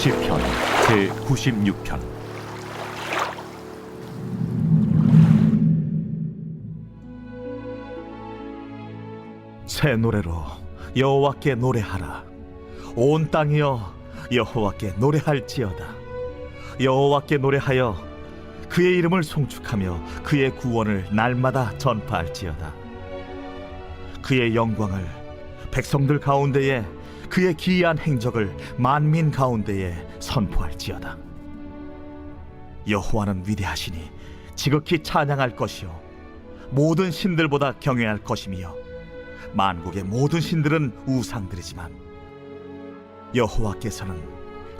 시편 제96편. 새 노래로 여호와께 노래하라. 온 땅이여 여호와께 노래할지어다. 여호와께 노래하여 그의 이름을 송축하며 그의 구원을 날마다 전파할지어다. 그의 영광을 백성들 가운데에, 그의 기이한 행적을 만민 가운데에 선포할지어다. 여호와는 위대하시니 지극히 찬양할 것이요 모든 신들보다 경외할 것이며, 만국의 모든 신들은 우상들이지만 여호와께서는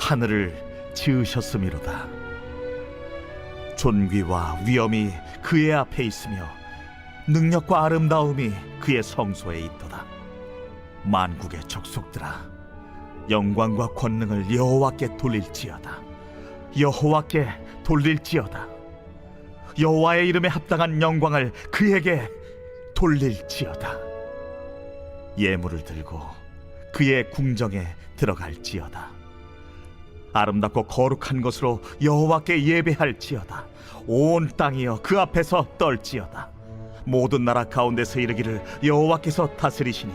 하늘을 지으셨음이로다. 존귀와 위엄이 그의 앞에 있으며 능력과 아름다움이 그의 성소에 있도다. 만국의 족속들아, 영광과 권능을 여호와께 돌릴지어다. 여호와께 돌릴지어다. 여호와의 이름에 합당한 영광을 그에게 돌릴지어다. 예물을 들고 그의 궁정에 들어갈지어다. 아름답고 거룩한 것으로 여호와께 예배할지어다. 온 땅이여 그 앞에서 떨지어다. 모든 나라 가운데서 이르기를 여호와께서 다스리시니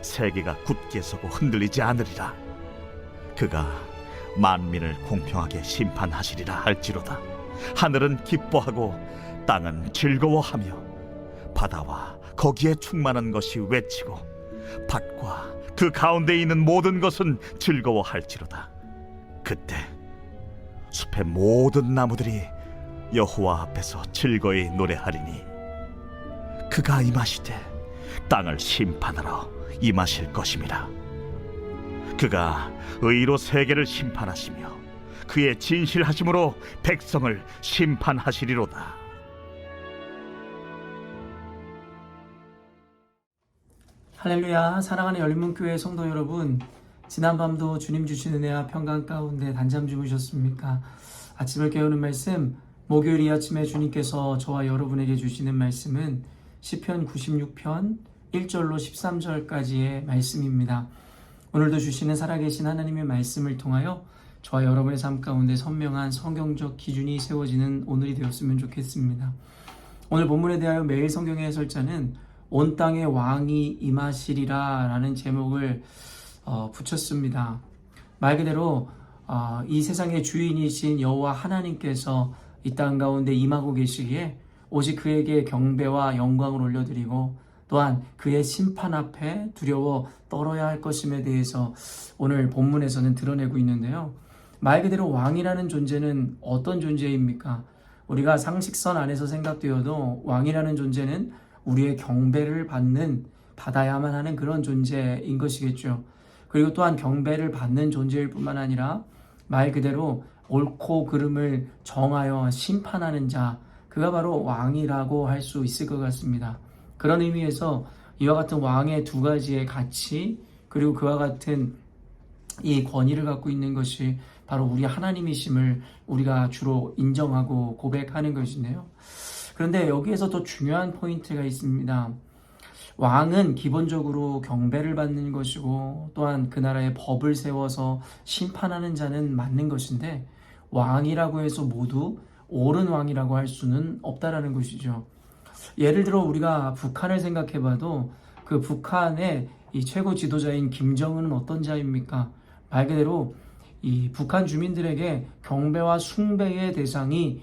세계가 굳게 서고 흔들리지 않으리라. 그가 만민을 공평하게 심판하시리라 할지로다. 하늘은 기뻐하고 땅은 즐거워하며 바다와 거기에 충만한 것이 외치고 밭과 그 가운데 있는 모든 것은 즐거워할지로다. 그때 숲의 모든 나무들이 여호와 앞에서 즐거이 노래하리니 그가 임하시되 땅을 심판하러 임하실 것임이라. 그가 의로 세계를 심판하시며 그의 진실하심으로 백성을 심판하시리로다. 할렐루야. 사랑하는 열린문교회 성도 여러분, 지난밤도 주님 주신 은혜와 평강 가운데 단잠 주무셨습니까? 아침을 깨우는 말씀, 목요일 이 아침에 주님께서 저와 여러분에게 주시는 말씀은 시편 96편 1절로 13절까지의 말씀입니다. 오늘도 주시는 살아계신 하나님의 말씀을 통하여 저와 여러분의 삶 가운데 선명한 성경적 기준이 세워지는 오늘이 되었으면 좋겠습니다. 오늘 본문에 대하여 매일 성경의 해설자는 온 땅의 왕이 임하시리라 라는 제목을 붙였습니다. 말 그대로 이 세상의 주인이신 여호와 하나님께서 이 땅 가운데 임하고 계시기에 오직 그에게 경배와 영광을 올려드리고 또한 그의 심판 앞에 두려워 떨어야 할 것임에 대해서 오늘 본문에서는 드러내고 있는데요. 말 그대로 왕이라는 존재는 어떤 존재입니까? 우리가 상식선 안에서 생각되어도 왕이라는 존재는 우리의 경배를 받아야만 하는 그런 존재인 것이겠죠. 그리고 또한 경배를 받는 존재일 뿐만 아니라 말 그대로 옳고 그름을 정하여 심판하는 자, 그가 바로 왕이라고 할 수 있을 것 같습니다. 그런 의미에서 이와 같은 왕의 두 가지의 가치, 그리고 그와 같은 이 권위를 갖고 있는 것이 바로 우리 하나님이심을 우리가 주로 인정하고 고백하는 것인데요. 그런데 여기에서 더 중요한 포인트가 있습니다. 왕은 기본적으로 경배를 받는 것이고 또한 그 나라의 법을 세워서 심판하는 자는 맞는 것인데, 왕이라고 해서 모두 옳은 왕이라고 할 수는 없다라는 것이죠. 예를 들어 우리가 북한을 생각해봐도 그 북한의 이 최고 지도자인 김정은은 어떤 자입니까? 말 그대로 이 북한 주민들에게 경배와 숭배의 대상이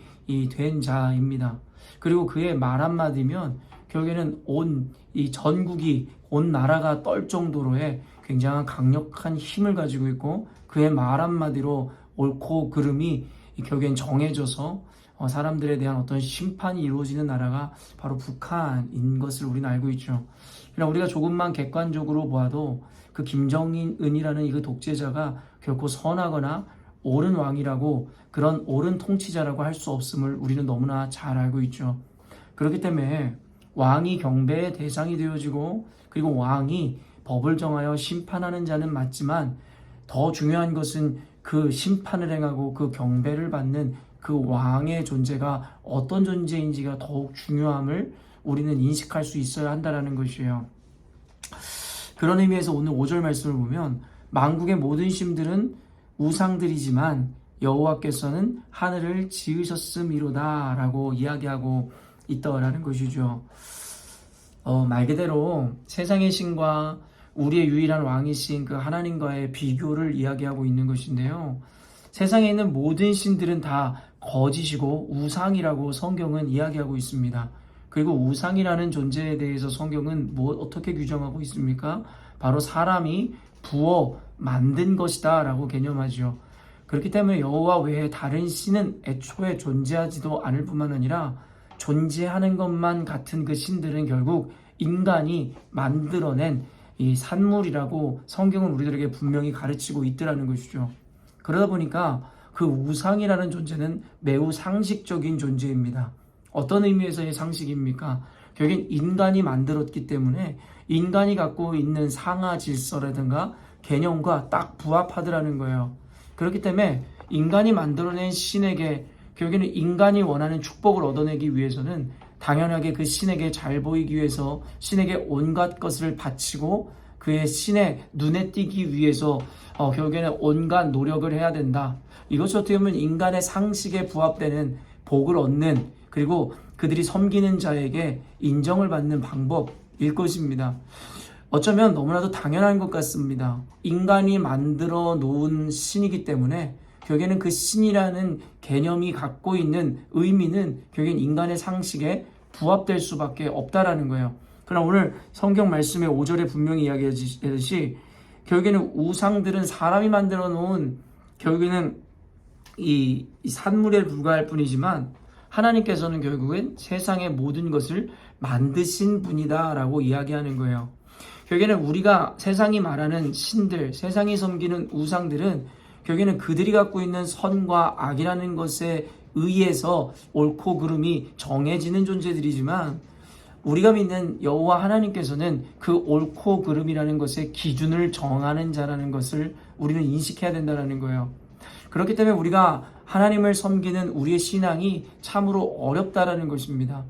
된 자입니다. 그리고 그의 말 한마디면 결국에는 온 이 전국이, 온 나라가 떨 정도로의 굉장한 강력한 힘을 가지고 있고, 그의 말 한마디로 옳고 그름이 결국엔 정해져서 사람들에 대한 어떤 심판이 이루어지는 나라가 바로 북한인 것을 우리는 알고 있죠. 그러나 우리가 조금만 객관적으로 보아도 그 김정은이라는 그 독재자가 결코 선하거나 옳은 왕이라고, 그런 옳은 통치자라고 할 수 없음을 우리는 너무나 잘 알고 있죠. 그렇기 때문에 왕이 경배의 대상이 되어지고, 그리고 왕이 법을 정하여 심판하는 자는 맞지만 더 중요한 것은 그 심판을 행하고 그 경배를 받는 그 왕의 존재가 어떤 존재인지가 더욱 중요함을 우리는 인식할 수 있어야 한다는 것이에요. 그런 의미에서 오늘 5절 말씀을 보면 만국의 모든 신들은 우상들이지만 여호와께서는 하늘을 지으셨음이로다 라고 이야기하고 있더라는 것이죠. 말 그대로 세상의 신과 우리의 유일한 왕이신 그 하나님과의 비교를 이야기하고 있는 것인데요. 세상에 있는 모든 신들은 다 거짓이고 우상이라고 성경은 이야기하고 있습니다. 그리고 우상이라는 존재에 대해서 성경은 어떻게 규정하고 있습니까? 바로 사람이 부어 만든 것이다 라고 개념하죠. 그렇기 때문에 여호와 외에 다른 신은 애초에 존재하지도 않을 뿐만 아니라 존재하는 것만 같은 그 신들은 결국 인간이 만들어낸 이 산물이라고 성경은 우리들에게 분명히 가르치고 있더라는 것이죠. 그러다 보니까 그 우상이라는 존재는 매우 상식적인 존재입니다. 어떤 의미에서의 상식입니까? 결국엔 인간이 만들었기 때문에 인간이 갖고 있는 상하 질서라든가 개념과 딱 부합하더라는 거예요. 그렇기 때문에 인간이 만들어낸 신에게 결국에는 인간이 원하는 축복을 얻어내기 위해서는 당연하게 그 신에게 잘 보이기 위해서 신에게 온갖 것을 바치고 그의 신의 눈에 띄기 위해서 결국에는 온갖 노력을 해야 된다. 이것이 어떻게 보면 인간의 상식에 부합되는 복을 얻는 그리고 그들이 섬기는 자에게 인정을 받는 방법일 것입니다. 어쩌면 너무나도 당연한 것 같습니다. 인간이 만들어 놓은 신이기 때문에 결국에는 그 신이라는 개념이 갖고 있는 의미는 결국엔 인간의 상식에 부합될 수밖에 없다라는 거예요. 그러나 오늘 성경 말씀의 5절에 분명히 이야기하듯이 결국에는 우상들은 사람이 만들어 놓은 결국에는 이 산물에 불과할 뿐이지만 하나님께서는 결국엔 세상의 모든 것을 만드신 분이다라고 이야기하는 거예요. 결국에는 우리가 세상이 말하는 신들, 세상이 섬기는 우상들은 결국에는 그들이 갖고 있는 선과 악이라는 것에 의해서 옳고 그름이 정해지는 존재들이지만 우리가 믿는 여호와 하나님께서는 그 옳고 그름이라는 것의 기준을 정하는 자라는 것을 우리는 인식해야 된다는 거예요. 그렇기 때문에 우리가 하나님을 섬기는 우리의 신앙이 참으로 어렵다라는 것입니다.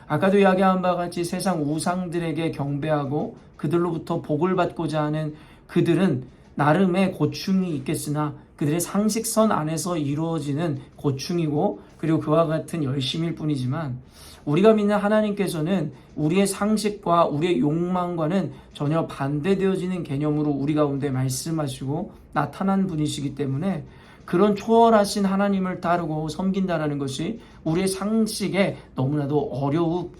아까도 이야기한 바와 같이 세상 우상들에게 경배하고 그들로부터 복을 받고자 하는 그들은 나름의 고충이 있겠으나 그들의 상식선 안에서 이루어지는 고충이고 그리고 그와 같은 열심일 뿐이지만 우리가 믿는 하나님께서는 우리의 상식과 우리의 욕망과는 전혀 반대되어지는 개념으로 우리 가운데 말씀하시고 나타난 분이시기 때문에 그런 초월하신 하나님을 따르고 섬긴다는 것이 우리의 상식에 너무나도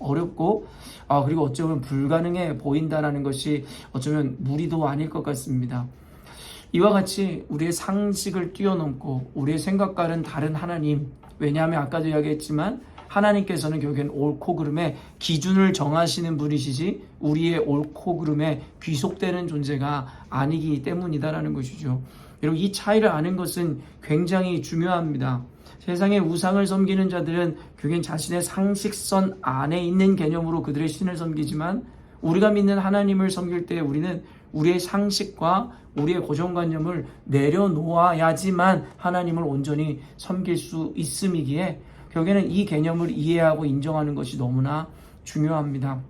어렵고 그리고 어쩌면 불가능해 보인다는 것이 어쩌면 무리도 아닐 것 같습니다. 이와 같이 우리의 상식을 뛰어넘고 우리의 생각과는 다른 하나님, 왜냐하면 아까도 이야기했지만 하나님께서는 결국엔 옳고 그름의 기준을 정하시는 분이시지 우리의 옳고 그름에 귀속되는 존재가 아니기 때문이다라는 것이죠. 여러분, 이 차이를 아는 것은 굉장히 중요합니다. 세상의 우상을 섬기는 자들은 결국엔 자신의 상식선 안에 있는 개념으로 그들의 신을 섬기지만 우리가 믿는 하나님을 섬길 때 우리는 우리의 상식과 우리의 고정관념을 내려놓아야지만 하나님을 온전히 섬길 수 있음이기에 결국에는 이 개념을 이해하고 인정하는 것이 너무나 중요합니다.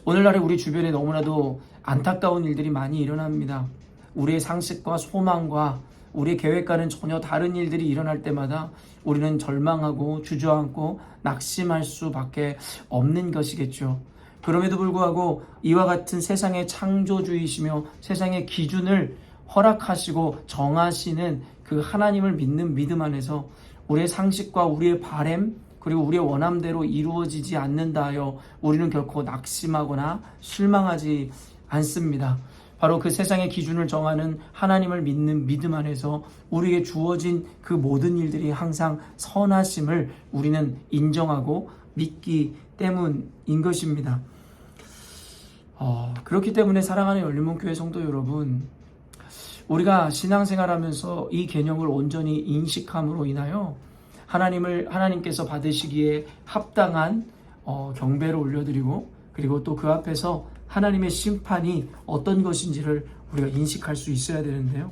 오늘날에 우리 주변에 너무나도 안타까운 일들이 많이 일어납니다. 우리의 상식과 소망과 우리의 계획과는 전혀 다른 일들이 일어날 때마다 우리는 절망하고 주저앉고 낙심할 수밖에 없는 것이겠죠. 그럼에도 불구하고 이와 같은 세상의 창조주이시며 세상의 기준을 허락하시고 정하시는 그 하나님을 믿는 믿음 안에서 우리의 상식과 우리의 바램 그리고 우리의 원함대로 이루어지지 않는다 하여 우리는 결코 낙심하거나 실망하지 않습니다. 바로 그 세상의 기준을 정하는 하나님을 믿는 믿음 안에서 우리에게 주어진 그 모든 일들이 항상 선하심을 우리는 인정하고 믿기 때문인 것입니다. 그렇기 때문에 사랑하는 열린문교회 성도 여러분, 우리가 신앙생활하면서 이 개념을 온전히 인식함으로 인하여 하나님께서 받으시기에 합당한 경배를 올려드리고 그리고 또 그 앞에서 하나님의 심판이 어떤 것인지를 우리가 인식할 수 있어야 되는데요.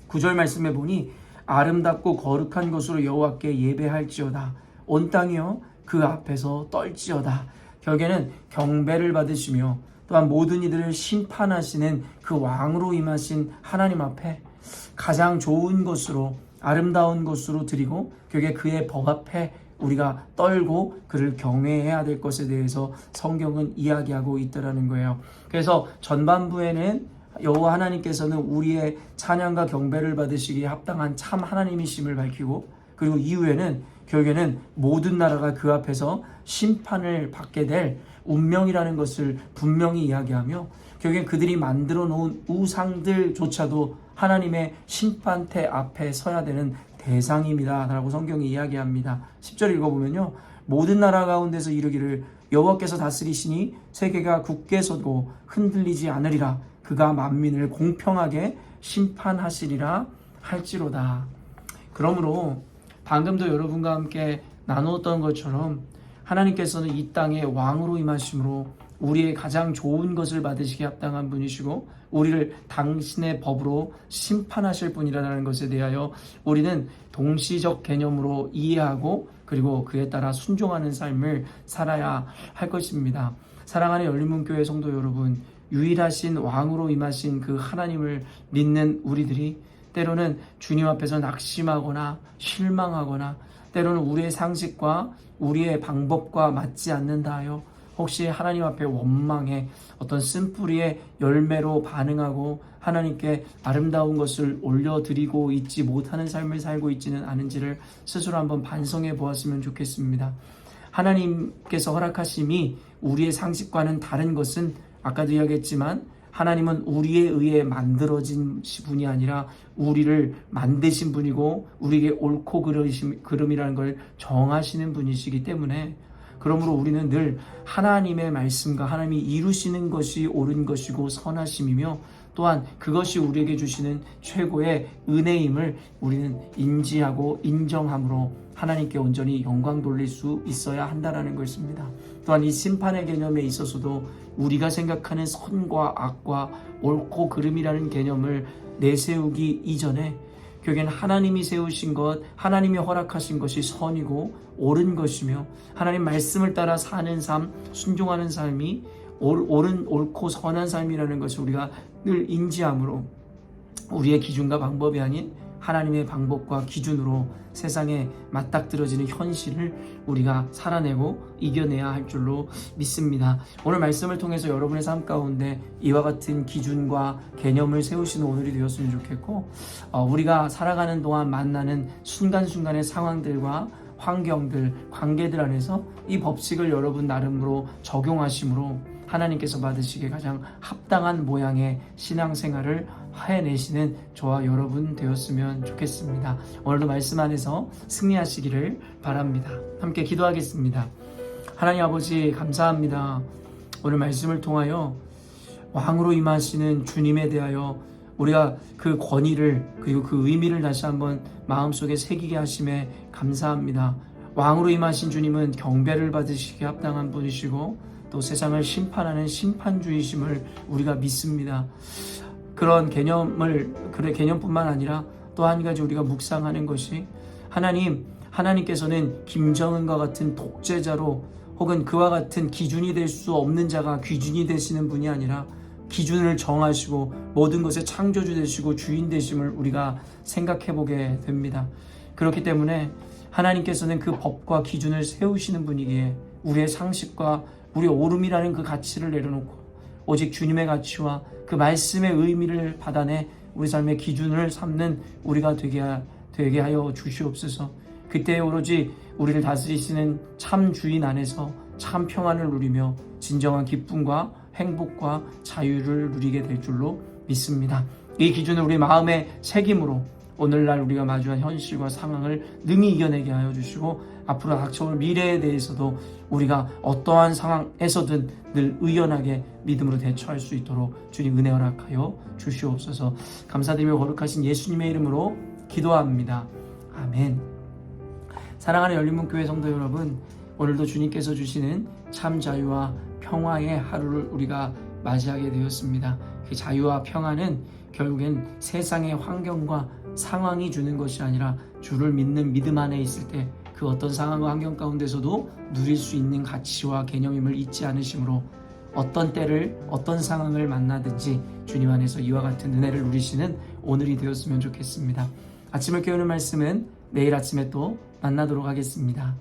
9절 말씀에 보니 아름답고 거룩한 것으로 여호와께 예배할지어다. 온 땅이여 그 앞에서 떨지어다. 결국에는 경배를 받으시며 또한 모든 이들을 심판하시는 그 왕으로 임하신 하나님 앞에 가장 좋은 것으로 아름다운 것으로 드리고 결국에 그의 법 앞에 우리가 떨고 그를 경외해야 될 것에 대해서 성경은 이야기하고 있더라는 거예요. 그래서 전반부에는 여호와 하나님께서는 우리의 찬양과 경배를 받으시기에 합당한 참 하나님이심을 밝히고, 그리고 이후에는 결국에는 모든 나라가 그 앞에서 심판을 받게 될 운명이라는 것을 분명히 이야기하며, 결국엔 그들이 만들어 놓은 우상들조차도 하나님의 심판대 앞에 서야 되는 대상입니다 라고 성경이 이야기합니다. 10절 읽어보면요, 모든 나라 가운데서 이르기를 여호와께서 다스리시니 세계가 굳게 서고 흔들리지 않으리라. 그가 만민을 공평하게 심판하시리라 할지로다. 그러므로 방금도 여러분과 함께 나누었던 것처럼 하나님께서는 이 땅에 왕으로 임하심으로 우리의 가장 좋은 것을 받으시기에 합당한 분이시고 우리를 당신의 법으로 심판하실 분이라는 것에 대하여 우리는 동시적 개념으로 이해하고 그리고 그에 따라 순종하는 삶을 살아야 할 것입니다. 사랑하는 열린문교회 성도 여러분, 유일하신 왕으로 임하신 그 하나님을 믿는 우리들이 때로는 주님 앞에서 낙심하거나 실망하거나 때로는 우리의 상식과 우리의 방법과 맞지 않는다 하여 혹시 하나님 앞에 원망해 어떤 쓴뿌리의 열매로 반응하고 하나님께 아름다운 것을 올려드리고 있지 못하는 삶을 살고 있지는 않은지를 스스로 한번 반성해 보았으면 좋겠습니다. 하나님께서 허락하심이 우리의 상식과는 다른 것은 아까도 이야기했지만 하나님은 우리에 의해 만들어진 분이 아니라 우리를 만드신 분이고 우리에게 옳고 그름이라는 걸 정하시는 분이시기 때문에, 그러므로 우리는 늘 하나님의 말씀과 하나님이 이루시는 것이 옳은 것이고 선하심이며 또한 그것이 우리에게 주시는 최고의 은혜임을 우리는 인지하고 인정함으로 하나님께 온전히 영광 돌릴 수 있어야 한다는 것입니다. 또한 이 심판의 개념에 있어서도 우리가 생각하는 선과 악과 옳고 그름이라는 개념을 내세우기 이전에 결국엔 하나님이 세우신 것, 하나님이 허락하신 것이 선이고 옳은 것이며 하나님 말씀을 따라 사는 삶, 순종하는 삶이 옳고 선한 삶이라는 것을 우리가 늘 인지함으로 우리의 기준과 방법이 아닌 하나님의 방법과 기준으로 세상에 맞닥뜨려지는 현실을 우리가 살아내고 이겨내야 할 줄로 믿습니다. 오늘 말씀을 통해서 여러분의 삶 가운데 이와 같은 기준과 개념을 세우시는 오늘이 되었으면 좋겠고, 우리가 살아가는 동안 만나는 순간순간의 상황들과 환경들, 관계들 안에서 이 법칙을 여러분 나름으로 적용하심으로 하나님께서 받으시기에 가장 합당한 모양의 신앙생활을 해내시는 저와 여러분 되었으면 좋겠습니다. 오늘도 말씀 안에서 승리하시기를 바랍니다. 함께 기도하겠습니다. 하나님 아버지 감사합니다. 오늘 말씀을 통하여 왕으로 임하시는 주님에 대하여 우리가 그 권위를 그리고 그 의미를 다시 한번 마음속에 새기게 하심에 감사합니다. 왕으로 임하신 주님은 경배를 받으시기에 합당한 분이시고 또 세상을 심판하는 심판주이심을 우리가 믿습니다. 그런 개념뿐만 아니라 또 한 가지 우리가 묵상하는 것이 하나님께서는 김정은과 같은 독재자로 혹은 그와 같은 기준이 될 수 없는 자가 기준이 되시는 분이 아니라 기준을 정하시고 모든 것의 창조주 되시고 주인 되심을 우리가 생각해 보게 됩니다. 그렇기 때문에 하나님께서는 그 법과 기준을 세우시는 분이기에 우리의 상식과 우리의 옳음이라는 그 가치를 내려놓고 오직 주님의 가치와 그 말씀의 의미를 받아내 우리 삶의 기준을 삼는 우리가 되게 하여 주시옵소서. 그때 오로지 우리를 다스리시는 참 주인 안에서 참 평안을 누리며 진정한 기쁨과 행복과 자유를 누리게 될 줄로 믿습니다. 이 기준을 우리 마음의 새김으로 오늘날 우리가 마주한 현실과 상황을 능히 이겨내게 하여 주시고 앞으로 닥쳐올 미래에 대해서도 우리가 어떠한 상황에서든 늘 의연하게 믿음으로 대처할 수 있도록 주님 은혜 허락하여 주시옵소서. 감사드리며 거룩하신 예수님의 이름으로 기도합니다. 아멘. 사랑하는 열린문교회 성도 여러분, 오늘도 주님께서 주시는 참 자유와 평화의 하루를 우리가 맞이하게 되었습니다. 그 자유와 평화는 결국엔 세상의 환경과 상황이 주는 것이 아니라 주를 믿는 믿음 안에 있을 때 그 어떤 상황과 환경 가운데서도 누릴 수 있는 가치와 개념임을 잊지 않으심으로 어떤 때를 어떤 상황을 만나든지 주님 안에서 이와 같은 은혜를 누리시는 오늘이 되었으면 좋겠습니다. 아침을 깨우는 말씀은 내일 아침에 또 만나도록 하겠습니다.